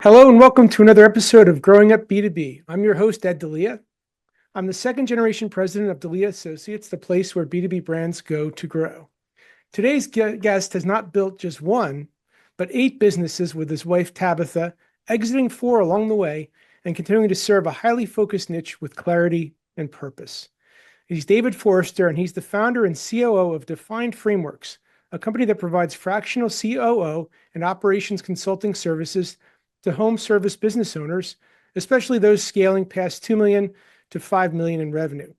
Hello and welcome to another episode of Growing Up B2B. I'm your host, Delia. I'm the second generation president of Delia Associates, the place where B2B brands go to grow. Today's guest has not built just one, but 8 businesses with his wife, Tabitha, exiting 4 along the way and continuing to serve a highly focused niche with clarity and purpose. He's David Forster, and he's the founder and COO of Defined Frameworks, a company that provides fractional COO and operations consulting services to home service business owners, especially those scaling past 2 million to 5 million in revenue.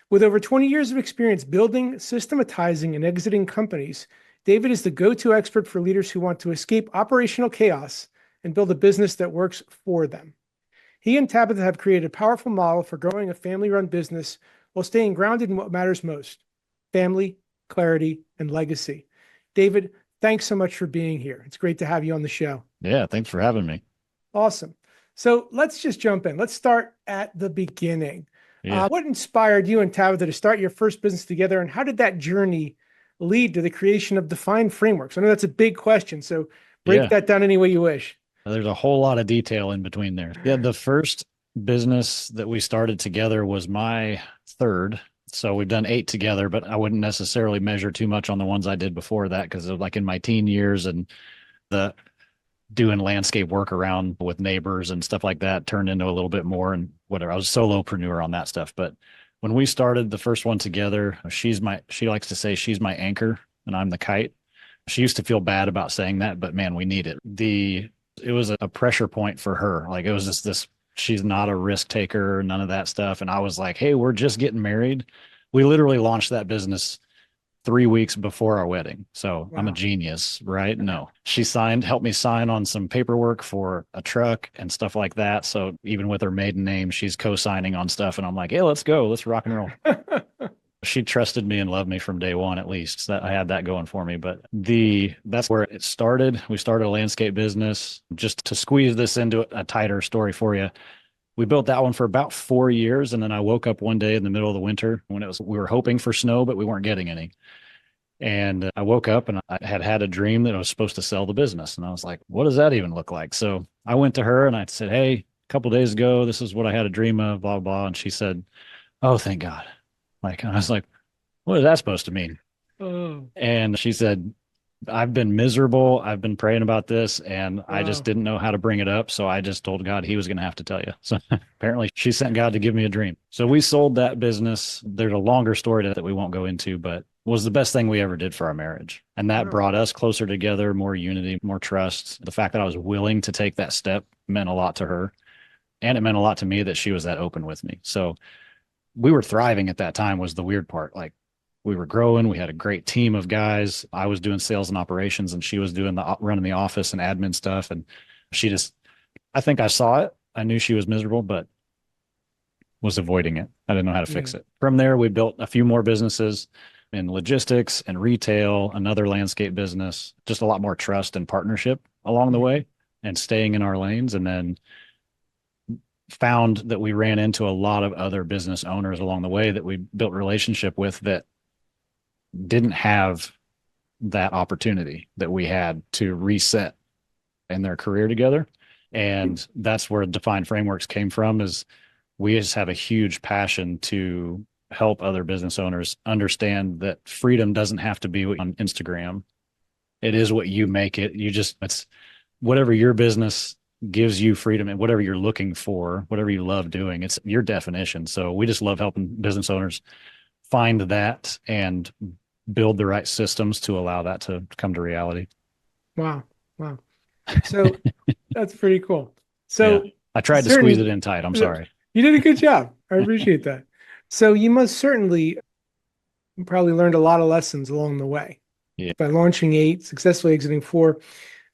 With over 20 years of experience building, systematizing, and exiting companies, David is the go-to expert for leaders who want to escape operational chaos and build a business that works for them. He and Tabitha have created a powerful model for growing a family-run business while staying grounded in what matters most: family, clarity, and legacy. David, thanks so much for being here. It's great to have you on the show. Yeah, thanks for having me. Awesome. So let's just jump in. Let's start at the beginning. Yeah. What inspired you and Tabitha to start your first business together, and how did that journey lead to the creation of Defined Frameworks? I know that's a big question, so break that down any way you wish. There's a whole lot of detail in between there. Yeah, the first business that we started together was my third. So we've done 8 together, but I wouldn't necessarily measure too much on the ones I did before that because of like in my teen years and the doing landscape work around with neighbors and stuff like that turned into a little bit more and whatever. I was a solopreneur on that stuff. But when we started the first one together, she likes to say she's my anchor and I'm the kite. She used to feel bad about saying that, but man, we need it. It was a pressure point for her. Like it was just this, she's not a risk taker, none of that stuff. And I was like, hey, we're just getting married. We literally launched that business 3 weeks before our wedding. So wow. I'm a genius, right? No, she helped me sign on some paperwork for a truck and stuff like that. So even with her maiden name, she's co-signing on stuff. And I'm like, hey, let's go. Let's rock and roll. She trusted me and loved me from day one, at least. So I had that going for me. But that's where it started. We started a landscape business. Just to squeeze this into a tighter story for you, we built that one for about 4 years. And then I woke up one day in the middle of the winter when we were hoping for snow, but we weren't getting any. And I woke up and I had a dream that I was supposed to sell the business. And I was like, what does that even look like? So I went to her and I said, hey, a couple of days ago, this is what I had a dream of, blah, blah. And she said, oh, thank God. And I was like, what is that supposed to mean? Oh. And she said, I've been miserable. I've been praying about this and wow. I just didn't know how to bring it up. So I just told God he was going to have to tell you. So apparently she sent God to give me a dream. So we sold that business. There's a longer story that we won't go into, but was the best thing we ever did for our marriage. And that brought us closer together, more unity, more trust. The fact that I was willing to take that step meant a lot to her. And it meant a lot to me that she was that open with me. So we were thriving at that time was the weird part. Like we were growing. We had a great team of guys. I was doing sales and operations and she was doing running the office and admin stuff. And I think I saw it. I knew she was miserable, but was avoiding it. I didn't know how to fix it. From there, we built a few more businesses in logistics and retail, another landscape business, just a lot more trust and partnership along the way and staying in our lanes. And then found that we ran into a lot of other business owners along the way that we built relationship with that didn't have that opportunity that we had to reset in their career together. And that's where Defined Frameworks came from, is we just have a huge passion to help other business owners understand that freedom doesn't have to be on Instagram. It is what you make it. It's whatever your business gives you freedom and whatever you're looking for, whatever you love doing, it's your definition. So we just love helping business owners find that and build the right systems to allow that to come to reality. Wow. So that's pretty cool. So yeah, I tried to squeeze it in tight. I'm sorry. You did a good job. I appreciate that. So you must certainly probably learned a lot of lessons along the way. Yeah. By launching 8, successfully exiting 4.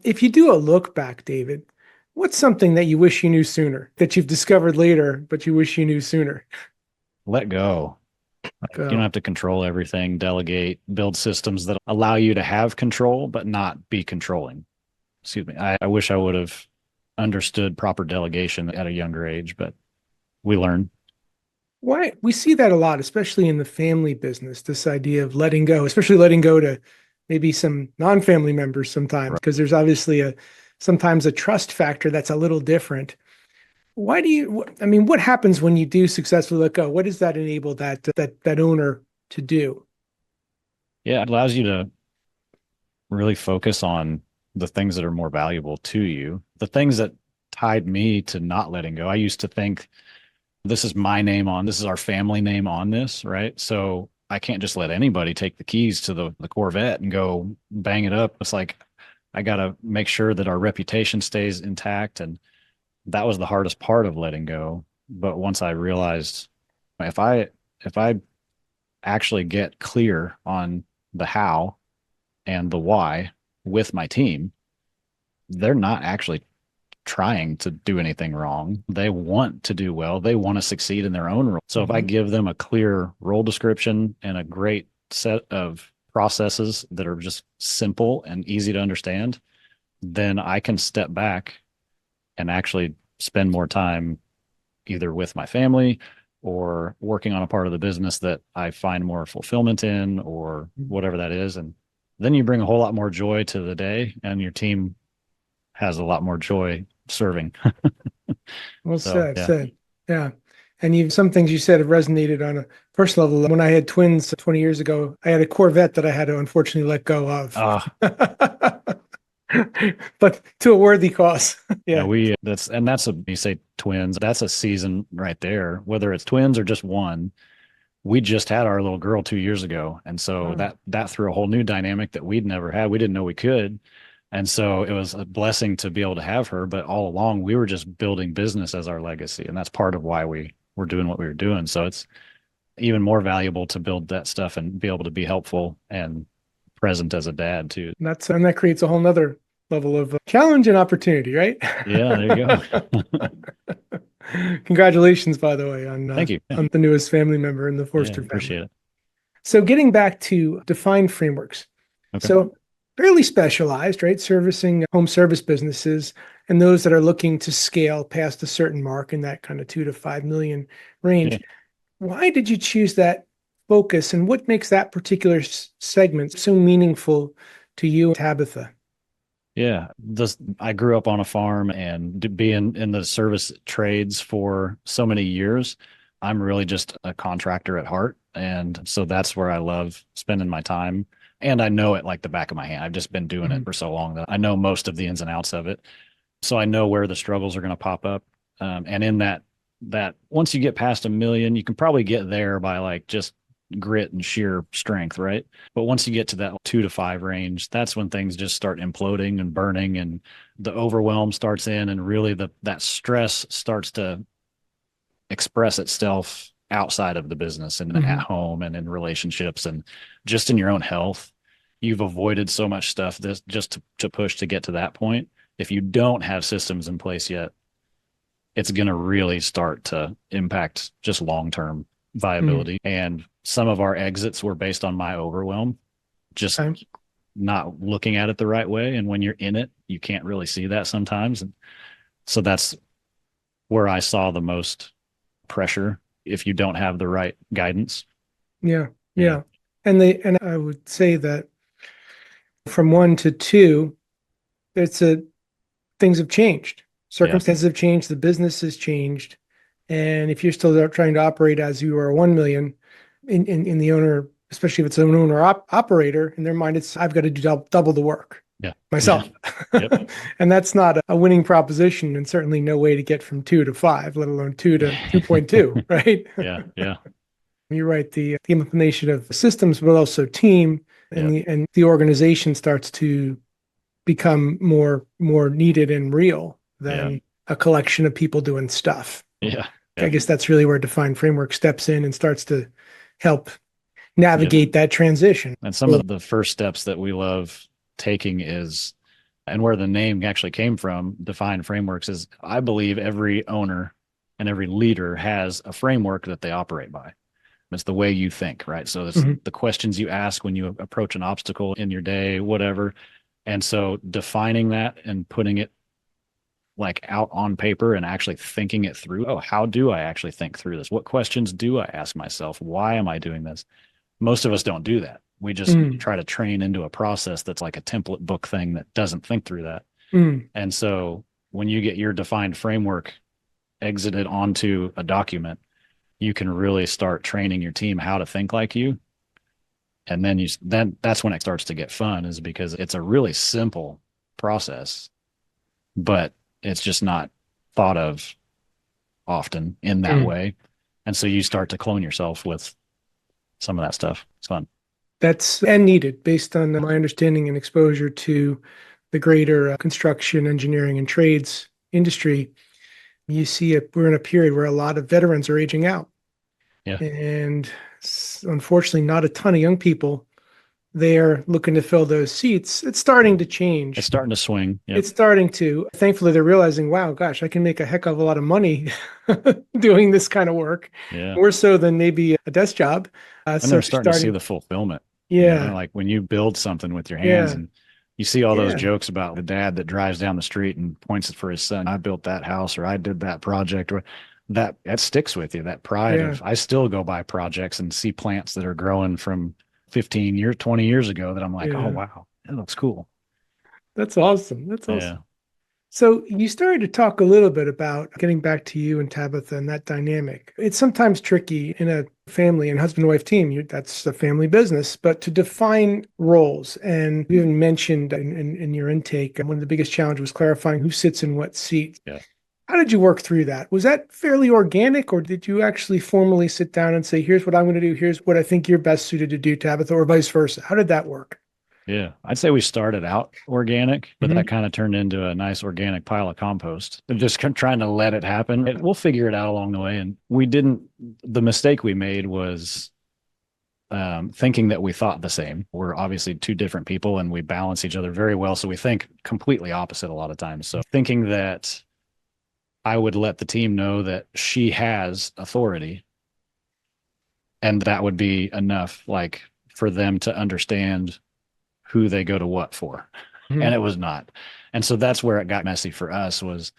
If you do a look back, David, what's something that you wish you knew sooner, that you've discovered later, but you wish you knew sooner? Let go. You don't have to control everything, delegate, build systems that allow you to have control, but not be controlling. Excuse me. I wish I would have understood proper delegation at a younger age, but we learn. Why? We see that a lot, especially in the family business, this idea of letting go, especially letting go to maybe some non-family members sometimes, because there's obviously a sometimes a trust factor that's a little different. What happens when you do successfully let go? What does that enable that owner to do? Yeah, it allows you to really focus on the things that are more valuable to you. The things that tied me to not letting go. I used to think this is my name on, this is our family name on this, right? So I can't just let anybody take the keys to the Corvette and go bang it up. It's like I got to make sure that our reputation stays intact. And that was the hardest part of letting go. But once I realized if I actually get clear on the how and the why with my team, they're not actually trying to do anything wrong. They want to do well. They want to succeed in their own role. So if I give them a clear role description and a great set of processes that are just simple and easy to understand, then I can step back and actually spend more time either with my family or working on a part of the business that I find more fulfillment in or whatever that is. And then you bring a whole lot more joy to the day and your team has a lot more joy serving. Well So, said. Yeah. And some things you said have resonated on a personal level. When I had twins 20 years ago, I had a Corvette that I had to unfortunately let go of. But to a worthy cause. Yeah. You say twins, that's a season right there, whether it's twins or just one. We just had our little girl 2 years ago. And so that threw a whole new dynamic that we'd never had. We didn't know we could. And so it was a blessing to be able to have her. But all along, we were just building business as our legacy. And that's part of why we were doing what we were doing. So it's even more valuable to build that stuff and be able to be helpful and present as a dad too. And that creates a whole nother level of challenge and opportunity, right? Yeah, there you go. Congratulations, by the way, on Thank you. on the newest family member in the Forster family. Appreciate it. So getting back to defined frameworks. Okay. So fairly specialized, right? Servicing home service businesses and those that are looking to scale past a certain mark in that kind of 2 to 5 million range. Yeah. Why did you choose that focus and what makes that particular segment so meaningful to you, Tabitha? Yeah, I grew up on a farm and being in the service trades for so many years, I'm really just a contractor at heart. And so that's where I love spending my time. And I know it like the back of my hand. I've just been doing it for so long that I know most of the ins and outs of it. So I know where the struggles are going to pop up. And in that once you get past 1 million, you can probably get there by like just grit and sheer strength, right? But once you get to that 2 to 5 range, that's when things just start imploding and burning and the overwhelm starts in and really that stress starts to express itself outside of the business and at home and in relationships and just in your own health. You've avoided so much stuff just to push to get to that point. If you don't have systems in place yet, it's going to really start to impact just long-term viability. And some of our exits were based on my overwhelm, just not looking at it the right way. And when you're in it, you can't really see that sometimes. And so that's where I saw the most pressure if you don't have the right guidance. Yeah. And I would say that from 1 to 2, things have changed. Circumstances have changed. The business has changed. And if you're still trying to operate as you are 1 million in the owner, especially if it's an owner operator, in their mind, I've got to do double the work myself. Yeah. Yep. And that's not a winning proposition and certainly no way to get from 2 to 5, let alone 2 to 2.2, right? Yeah. You're right. The implementation of systems, but also team and the organization starts to become more needed and real than a collection of people doing stuff. Yeah. I guess that's really where defined framework steps in and starts to help navigate that transition. And some of the first steps that we love taking and where the name actually came from, defined frameworks, is I believe every owner and every leader has a framework that they operate by. It's the way you think, right? So it's the questions you ask when you approach an obstacle in your day, whatever. And so defining that and putting it like out on paper and actually thinking it through. Oh, how do I actually think through this? What questions do I ask myself? Why am I doing this? Most of us don't do that. We just try to train into a process that's like a template book thing that doesn't think through that. Mm, And so when you get your defined framework exited onto a document, you can really start training your team how to think like you. And then that's when it starts to get fun, is because it's a really simple process, but it's just not thought of often in that mm. way. And so you start to clone yourself with some of that stuff. It's fun. That's and needed based on my understanding and exposure to the greater construction, engineering, and trades industry. You see it, we're in a period where a lot of veterans are aging out. Yeah. And unfortunately, not a ton of young people there looking to fill those seats. It's starting to It's change. starting to swing. Yep. It's starting to. Thankfully, they're realizing, wow, gosh, I can make a heck of a lot of money doing this kind of work, Yeah. more so than maybe a desk job. And So they're they're starting to see starting, the fulfillment, yeah, like when you build something with your hands yeah, and you see all those yeah, jokes about the dad that drives down the street and points it for his son. I built that house, or I did that project, or that sticks with you. That pride yeah, of, I still go by projects and see plants that are growing from 15 years, 20 years ago that I'm like, oh, yeah. wow, that looks cool. That's awesome. That's awesome. Yeah. So you started to talk a little bit about getting back to you and Tabitha and that dynamic. It's sometimes tricky in a family and husband-wife team. That's a family business, but to define roles. And you even mentioned in your intake, one of the biggest challenges was clarifying who sits in what seat. Yeah. How did you work through that? Was that fairly organic, or did you actually formally sit down and say, here's what I'm going to do, here's what I think you're best suited to do, Tabitha, or vice versa? How did that work? Yeah. I'd say we started out organic, but that Mhm. kind of turned into a nice organic pile of compost. And just trying to let it happen. We'll figure it out along the way. And the mistake we made was thinking that we thought the same. We're obviously two different people and we balance each other very well. So we think completely opposite a lot of times. So thinking that I would let the team know that she has authority and that would be enough, like for them to understand who they go to what for. And Mhm. it was not. And so that's where it got messy for us, was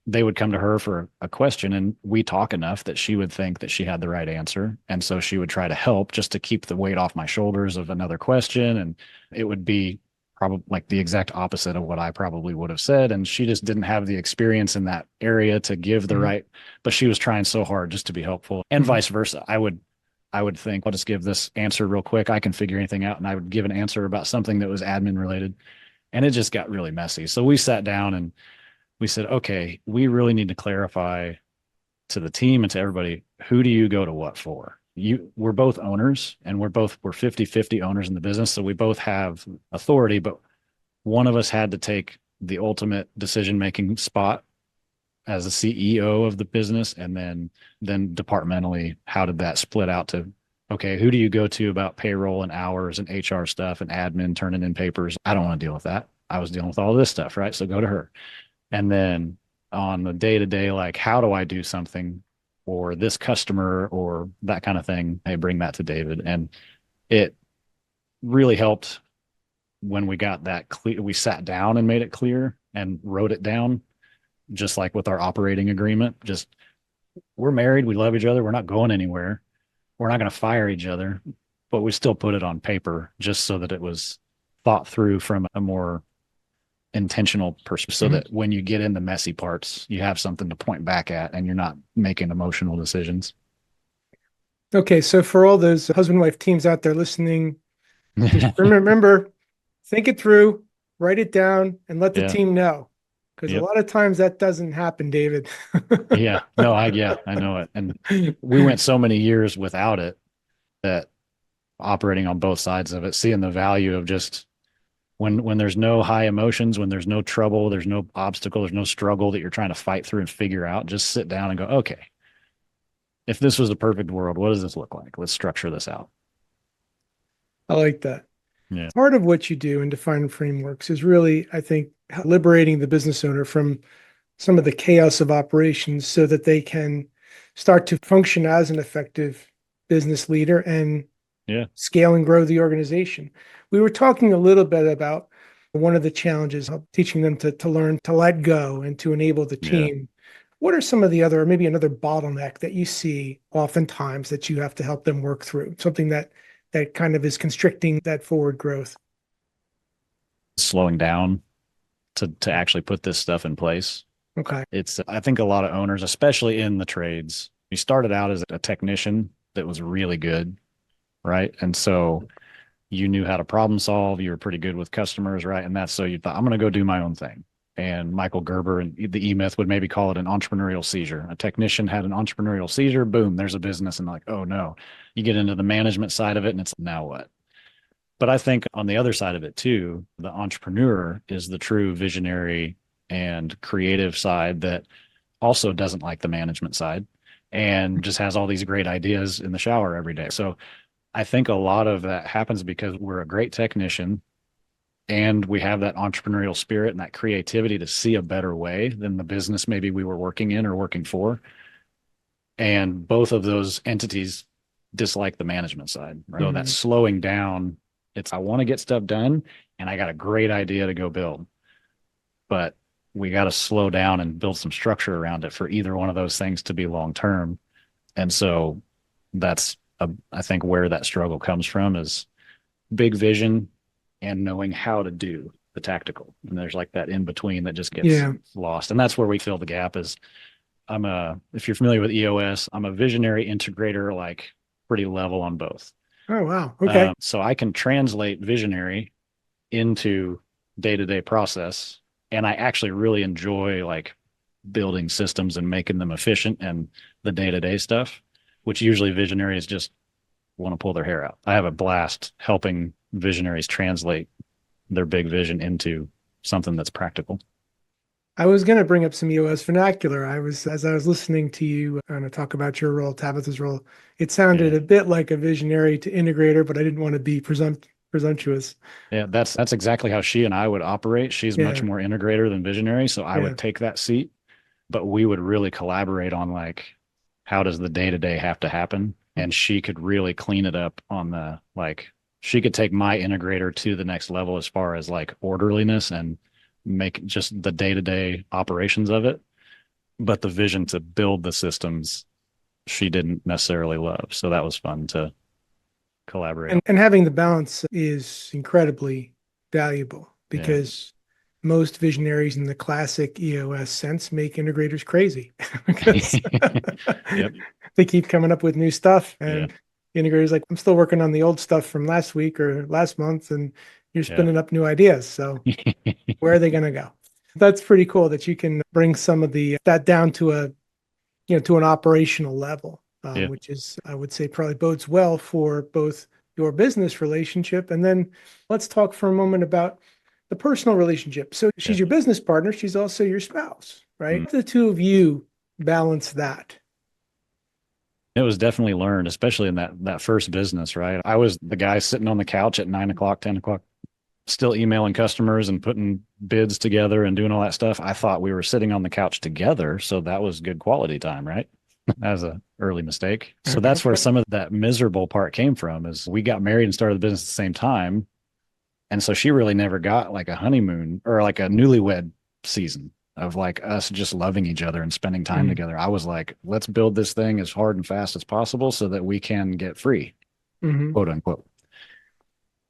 they would come to her for a question and we talk enough that she would think that she had the right answer. And so she would try to help just to keep the weight off my shoulders of another question. And it would be probably like the exact opposite of what I probably would have said. And she just didn't have the experience in that area to give the Mhm. right, but she was trying so hard just to be helpful, and Mhm. vice versa. I would think, I'll just give this answer real quick. I can figure anything out. And I would give an answer about something that was admin related. And it just got really messy. So we sat down and we said, okay, we really need to clarify to the team and to everybody, who do you go to what for? We're both owners and we're 50-50 owners in the business. So we both have authority, but one of us had to take the ultimate decision-making spot as the CEO of the business. And then departmentally, how did that split out to, okay, who do you go to about payroll and hours and HR stuff and admin turning in papers? I don't want to deal with that. I was dealing with all this stuff, right? So go to her. And then on the day to day, like, how do I do something for this customer or that kind of thing? Hey, bring that to David. And it really helped when we got that clear. We sat down and made it clear and wrote it down, just like with our operating agreement. Just, we're married, we love each other, we're not going anywhere, we're not going to fire each other, but we still put it on paper just so that it was thought through from a more intentional person, so Mhm. that when you get in the messy parts, you have something to point back at and you're not making emotional decisions. Okay, so for all those husband-wife teams out there listening, just Yeah. remember, think it through, write it down, and let the team know. Because a Yep. lot of times that doesn't happen, David. Yeah. No, I know it. And we went so many years without it, that operating on both sides of it, seeing the value of just, when there's no high emotions, when there's no trouble, there's no obstacle, there's no struggle that you're trying to fight through and figure out, just sit down and go, okay, if this was a perfect world, what does this look like? Let's structure this out. I like that. Yeah. Part of what you do in defining frameworks is really, I think, liberating the business owner from some of the chaos of operations so that they can start to function as an effective business leader and Yeah. scale and grow the organization. We were talking a little bit about one of the challenges of teaching them to learn to let go and to enable the Yeah. team. What are some of the other, or maybe another bottleneck that you see oftentimes that you have to help them work through? Something that kind of is constricting that forward growth. Slowing down. to actually put this stuff in place. Okay. I think a lot of owners, especially in the trades, you started out as a technician that was really good, right? And so you knew how to problem solve. You were pretty good with customers, right? And that's so you thought, I'm going to go do my own thing. And Michael Gerber and the E-Myth would maybe call it an entrepreneurial seizure. A technician had an entrepreneurial seizure. Boom, there's a business. And like, oh no, you get into the management side of it and it's now what? But I think on the other side of it too, the entrepreneur is the true visionary and creative side that also doesn't like the management side and just has all these great ideas in the shower every day. So I think a lot of that happens because we're a great technician and we have that entrepreneurial spirit and that creativity to see a better way than the business maybe we were working in or working for. And both of those entities dislike the management side. Right? So that's slowing down. I want to get stuff done and I got a great idea to go build, but we got to slow down and build some structure around it for either one of those things to be long-term. And so that's, I think, where that struggle comes from is big vision and knowing how to do the tactical. And there's like that in between that just gets lost. And that's where we fill the gap is if you're familiar with EOS, I'm a visionary integrator, like pretty level on both. Oh, wow. Okay. So I can translate visionary into day-to-day process. And I actually really enjoy like building systems and making them efficient and the day-to-day stuff, which usually visionaries just want to pull their hair out. I have a blast helping visionaries translate their big vision into something that's practical. I was going to bring up some EOS vernacular. As I was listening to you talk about your role, Tabitha's role, it sounded a bit like a visionary to integrator, but I didn't want to be presumptuous. Yeah, that's exactly how she and I would operate. She's much more integrator than visionary. So I would take that seat, but we would really collaborate on like, how does the day-to-day have to happen? And she could really clean it up on the, like, she could take my integrator to the next level as far as like orderliness and make just the day-to-day operations of it. But the vision to build the systems, she didn't necessarily love. So that was fun to collaborate. And having the balance is incredibly valuable because most visionaries in the classic EOS sense make integrators crazy because they keep coming up with new stuff and integrators like, I'm still working on the old stuff from last week or last month and you're spinning up new ideas. So where are they going to go? That's pretty cool that you can bring some of that down to to an operational level, which is, I would say, probably bodes well for both your business relationship. And then let's talk for a moment about the personal relationship. So she's your business partner. She's also your spouse, right? How do the two of you balance that? It was definitely learned, especially in that first business, right? I was the guy sitting on the couch at 9 o'clock, 10 o'clock, still emailing customers and putting bids together and doing all that stuff. I thought we were sitting on the couch together. So that was good quality time, right? That was an early mistake. So that's where some of that miserable part came from is we got married and started the business at the same time. And so she really never got like a honeymoon or like a newlywed season of like us just loving each other and spending time together. I was like, let's build this thing as hard and fast as possible so that we can get free, quote unquote.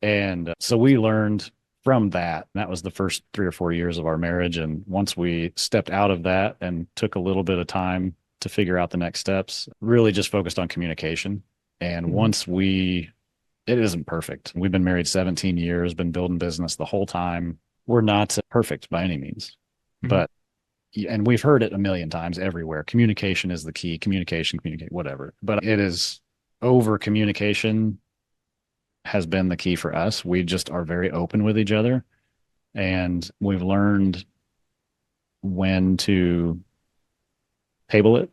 And so we learned from that. That was the first 3 or 4 years of our marriage. And once we stepped out of that and took a little bit of time to figure out the next steps, really just focused on communication. And once it isn't perfect. We've been married 17 years, been building business the whole time. We're not perfect by any means, but, and we've heard it a million times everywhere. Communication is the key. Communicate, whatever. But it is over communication has been the key for us. We just are very open with each other and we've learned when to table it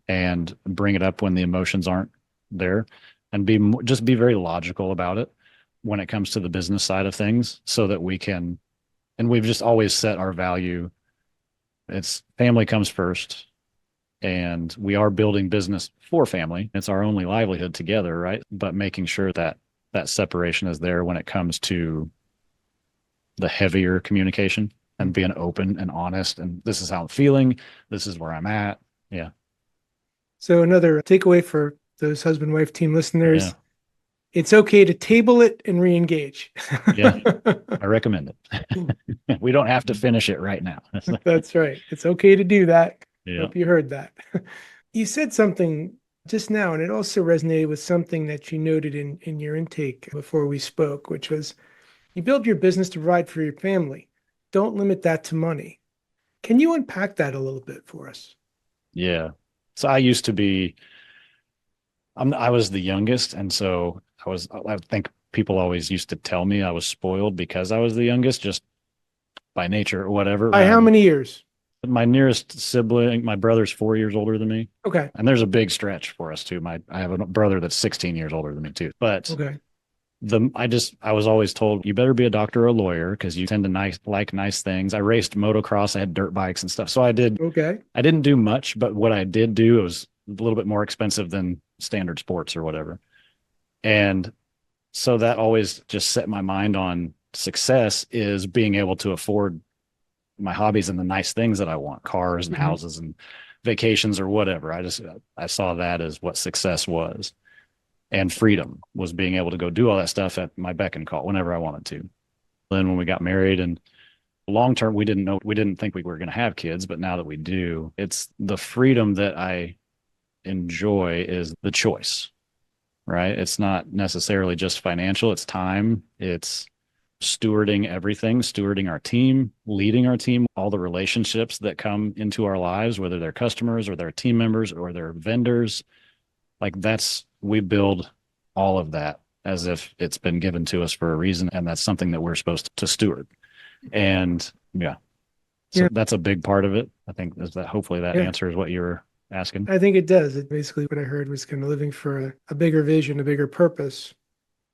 and bring it up when the emotions aren't there. And just be very logical about it when it comes to the business side of things so that we can, and we've just always set our value. It's family comes first and we are building business for family. It's our only livelihood together, right? But making sure that that separation is there when it comes to the heavier communication and being open and honest. And this is how I'm feeling. This is where I'm at. Yeah. So another takeaway for those husband-wife team listeners, it's okay to table it and re-engage. Yeah, I recommend it. We don't have to finish it right now. That's right. It's okay to do that. Yeah. Hope you heard that. You said something just now, and it also resonated with something that you noted in your intake before we spoke, which was you build your business to provide for your family. Don't limit that to money. Can you unpack that a little bit for us? Yeah. So I used to be, I was the youngest. And so I think people always used to tell me I was spoiled because I was the youngest, just by nature or whatever. By how many years? My nearest sibling, my brother's 4 years older than me. Okay. And there's a big stretch for us too. I have a brother that's 16 years older than me too. But Okay. I was always told you better be a doctor or a lawyer because you tend to like nice things. I raced motocross, I had dirt bikes and stuff. So I didn't do much, but what I did do, it was a little bit more expensive than standard sports or whatever. And so that always just set my mind on success is being able to afford my hobbies and the nice things that I want, cars and houses and vacations or whatever. I saw that as what success was. And freedom was being able to go do all that stuff at my beck and call whenever I wanted to. Then when we got married and long term, we didn't think we were going to have kids, but now that we do, it's the freedom that I enjoy is the choice, right? It's not necessarily just financial, it's time, it's stewarding everything, stewarding our team, leading our team, all the relationships that come into our lives, whether they're customers or they're team members or they're vendors. Like we build all of that as if it's been given to us for a reason. And that's something that we're supposed to steward. And so that's a big part of it. I think hopefully that answers what you were asking. I think it does. Basically what I heard was kind of living for a bigger vision, a bigger purpose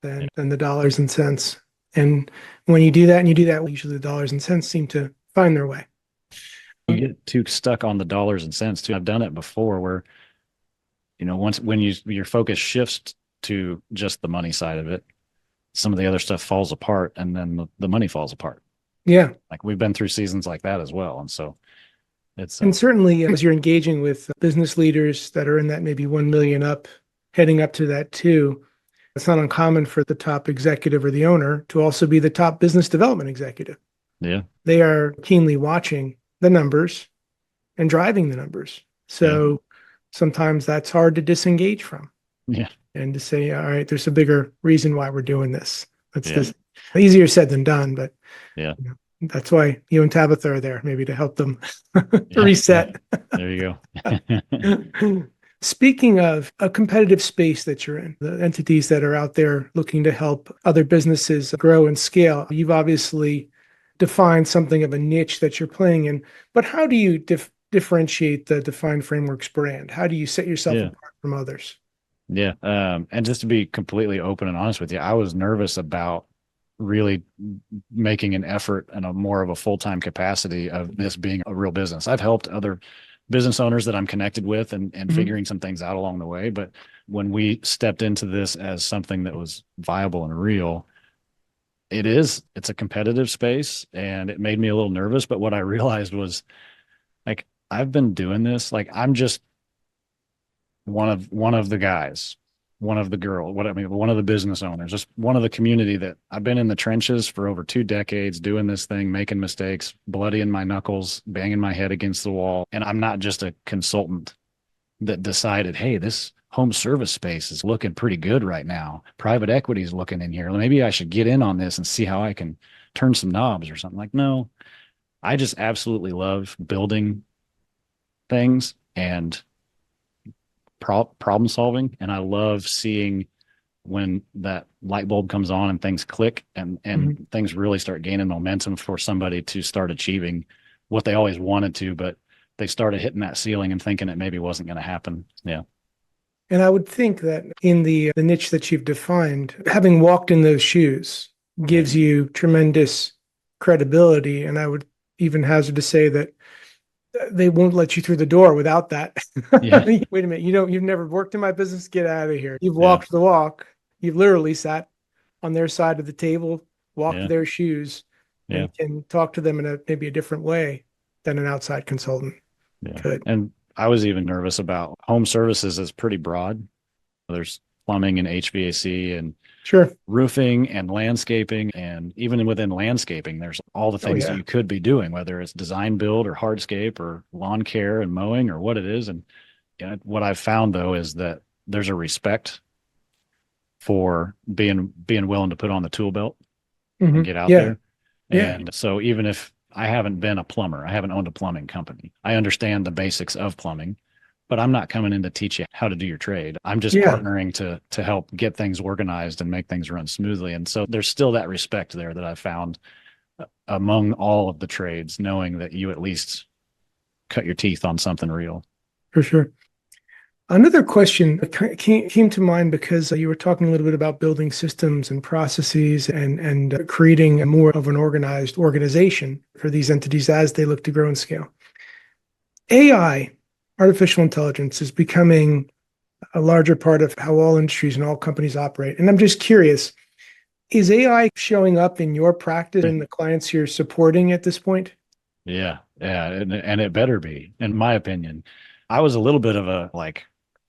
than the dollars and cents. And when you do that, usually the dollars and cents seem to find their way. You get too stuck on the dollars and cents too. I've done it before where, when your focus shifts to just the money side of it, some of the other stuff falls apart and then the money falls apart. Yeah. Like we've been through seasons like that as well. And so and certainly as you're engaging with business leaders that are in that maybe 1 million up, heading up to that too, it's not uncommon for the top executive or the owner to also be the top business development executive. Yeah. They are keenly watching the numbers and driving the numbers. So sometimes that's hard to disengage from. Yeah. And to say, all right, there's a bigger reason why we're doing this. That's just easier said than done, but that's why you and Tabitha are there, maybe to help them reset. There you go. Speaking of a competitive space that you're in, the entities that are out there looking to help other businesses grow and scale, you've obviously defined something of a niche that you're playing in, but how do you differentiate the Defined Frameworks brand? How do you set yourself apart from others? Yeah. And just to be completely open and honest with you, I was nervous about really making an effort and a more of a full-time capacity of this being a real business. I've helped other business owners that I'm connected with and figuring some things out along the way. But when we stepped into this as something that was viable and real, it's a competitive space and it made me a little nervous. But what I realized was like, I've been doing this, like I'm just one of the guys, one of the one of the business owners, just one of the community that I've been in the trenches for over 2 decades doing this thing, making mistakes, bloody in my knuckles, banging my head against the wall. And I'm not just a consultant that decided, hey, this home service space is looking pretty good right now. Private equity is looking in here. Maybe I should get in on this and see how I can turn some knobs or something. Like, no, I just absolutely love building things and problem solving. And I love seeing when that light bulb comes on and things click and things really start gaining momentum for somebody to start achieving what they always wanted to, but they started hitting that ceiling and thinking it maybe wasn't going to happen. Yeah. And I would think that in the niche that you've defined, having walked in those shoes gives you tremendous credibility. And I would even hazard to say that they won't let you through the door without that. Yeah. Wait a minute. You've never worked in my business. Get out of here. You've walked the walk. You've literally sat on their side of the table, walked their shoes, and can talk to them in maybe a different way than an outside consultant could. And I was even nervous about home services is pretty broad. There's plumbing and HVAC and Sure. roofing and landscaping. And even within landscaping, there's all the Oh, things that yeah. you could be doing, whether it's design build or hardscape or lawn care and mowing or what it is. And what I've found though is that there's a respect for being willing to put on the tool belt and get out Yeah. there. Yeah. And so even if I haven't been a plumber, I haven't owned a plumbing company, I understand the basics of plumbing, but I'm not coming in to teach you how to do your trade. I'm just Yeah. partnering to help get things organized and make things run smoothly. And so there's still that respect there that I've found among all of the trades, knowing that you at least cut your teeth on something real. For sure. Another question that came to mind because you were talking a little bit about building systems and processes and creating more of an organized organization for these entities as they look to grow and scale. AI, artificial intelligence, is becoming a larger part of how all industries and all companies operate. And I'm just curious, is AI showing up in your practice and the clients you're supporting at this point? Yeah. Yeah. And it better be, in my opinion. I was a little bit of a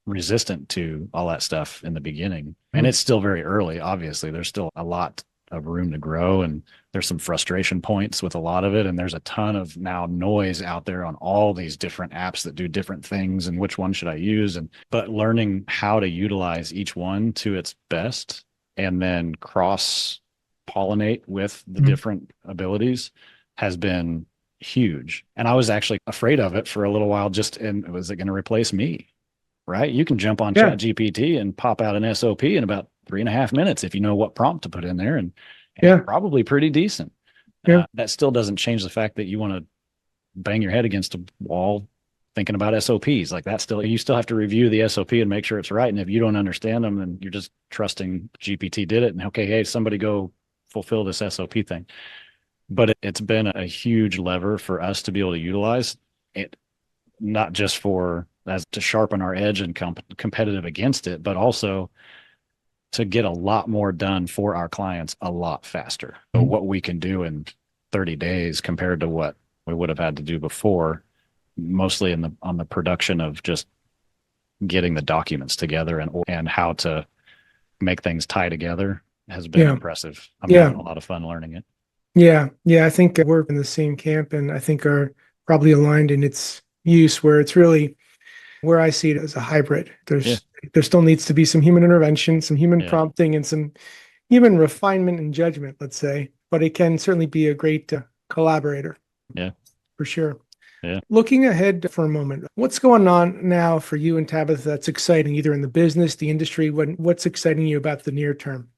resistant to all that stuff in the beginning. And it's still very early. Obviously, there's still a lot of room to grow, and there's some frustration points with a lot of it. And there's a ton of now noise out there on all these different apps that do different things and which one should I use. But learning how to utilize each one to its best and then cross pollinate with the different abilities has been huge. And I was actually afraid of it for a little while, and was it going to replace me? Right? You can jump on Chat GPT and pop out an SOP in about 3.5 minutes if you know what prompt to put in there, and it's probably pretty decent. That still doesn't change the fact that you want to bang your head against a wall thinking about SOPs. Like that you still have to review the SOP and make sure it's right. And if you don't understand them, then you're just trusting GPT did it. And okay, hey, somebody go fulfill this SOP thing. But it's been a huge lever for us to be able to utilize it, not just as to sharpen our edge and competitive against it, but also to get a lot more done for our clients a lot faster. So what we can do in 30 days compared to what we would have had to do before, mostly on the production of just getting the documents together and how to make things tie together has been impressive. I'm having a lot of fun learning it. Yeah. I think we're in the same camp and I think are probably aligned in its use, where it's really where I see it as a hybrid. There still needs to be some human intervention, some human prompting, and some human refinement and judgment, let's say, but it can certainly be a great collaborator. Yeah, for sure. Yeah. Looking ahead for a moment, what's going on now for you and Tabitha that's exciting, either in the business, the industry? What's exciting you about the near term?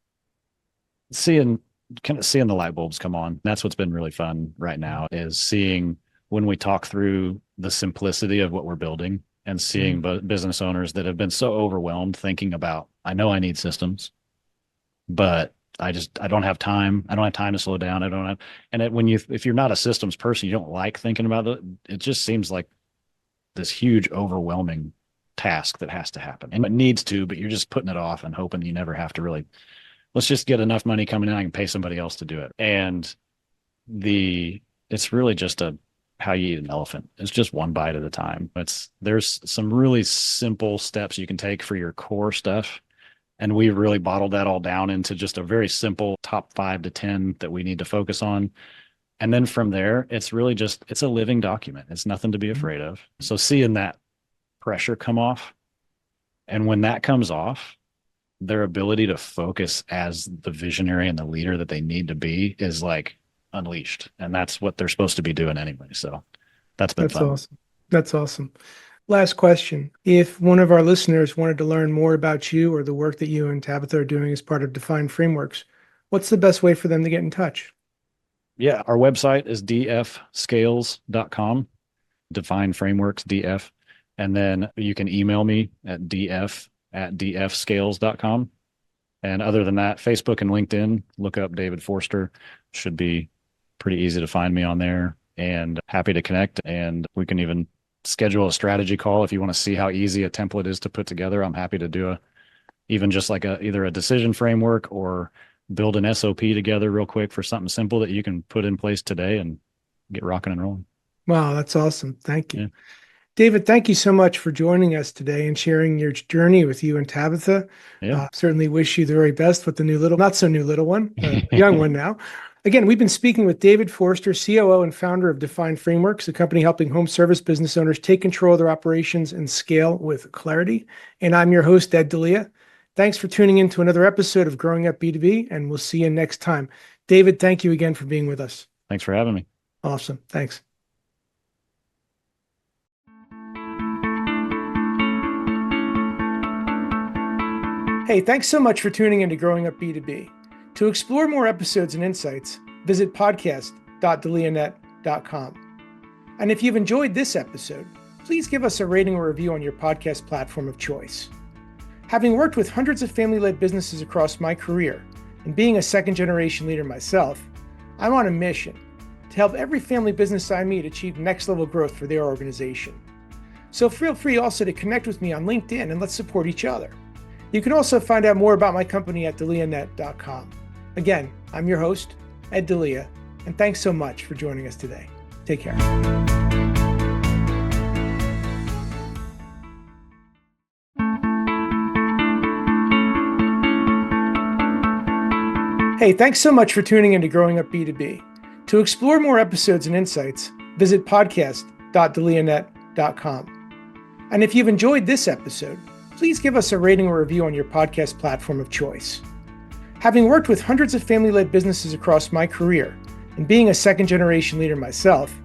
Seeing the light bulbs come on. That's what's been really fun right now, is seeing when we talk through the simplicity of what we're building and seeing business owners that have been so overwhelmed thinking about, I know I need systems, but I don't have time. I don't have time to slow down. If you're not a systems person, you don't like thinking about it. It just seems like this huge, overwhelming task that has to happen, and it needs to, but you're just putting it off and hoping you never have to really, let's just get enough money coming in, I can pay somebody else to do it. And it's really just how you eat an elephant. It's just one bite at a time. There's some really simple steps you can take for your core stuff. And we really bottled that all down into just a very simple top 5 to 10 that we need to focus on. And then from there, it's really it's a living document. It's nothing to be afraid of. So seeing that pressure come off, and when that comes off, their ability to focus as the visionary and the leader that they need to be is like unleashed. And that's what they're supposed to be doing anyway. So that's been fun. Awesome. That's awesome. Last question. If one of our listeners wanted to learn more about you or the work that you and Tabitha are doing as part of Defined Frameworks, what's the best way for them to get in touch? Yeah, our website is dfscales.com, Defined Frameworks, DF. And then you can email me at df@dfscales.com. And other than that, Facebook and LinkedIn, look up David Forster. Should be pretty easy to find me on there, and happy to connect. And we can even schedule a strategy call if you want to see how easy a template is to put together. I'm happy to do even just like either a decision framework or build an SOP together real quick for something simple that you can put in place today and get rocking and rolling. Wow, that's awesome. Thank you. Yeah. David, thank you so much for joining us today and sharing your journey with you and Tabitha. Yeah. Certainly wish you the very best with the new little, not so new little one, young one now. Again, we've been speaking with David Forster, COO and founder of Defined Frameworks, a company helping home service business owners take control of their operations and scale with clarity. And I'm your host, Ed Delia. Thanks for tuning in to another episode of Growing Up B2B, and we'll see you next time. David, thank you again for being with us. Thanks for having me. Awesome. Thanks. Hey, thanks so much for tuning in to Growing Up B2B. To explore more episodes and insights, visit podcast.delianet.com. And if you've enjoyed this episode, please give us a rating or review on your podcast platform of choice. Having worked with hundreds of family-led businesses across my career, and being a second-generation leader myself, I'm on a mission to help every family business I meet achieve next-level growth for their organization. So feel free also to connect with me on LinkedIn and let's support each other. You can also find out more about my company at delianet.com. Again, I'm your host, Ed Delia, and thanks so much for joining us today. Take care. Hey, thanks so much for tuning in to Growing Up B2B. To explore more episodes and insights, visit podcast.delianet.com. And if you've enjoyed this episode, please give us a rating or review on your podcast platform of choice. Having worked with hundreds of family-led businesses across my career, and being a second-generation leader myself,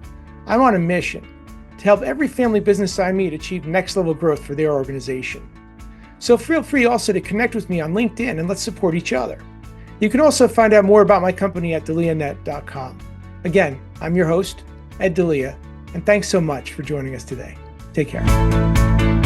I'm on a mission to help every family business I meet achieve next-level growth for their organization. So feel free also to connect with me on LinkedIn and let's support each other. You can also find out more about my company at delianet.com. Again, I'm your host, Ed Delia, and thanks so much for joining us today. Take care.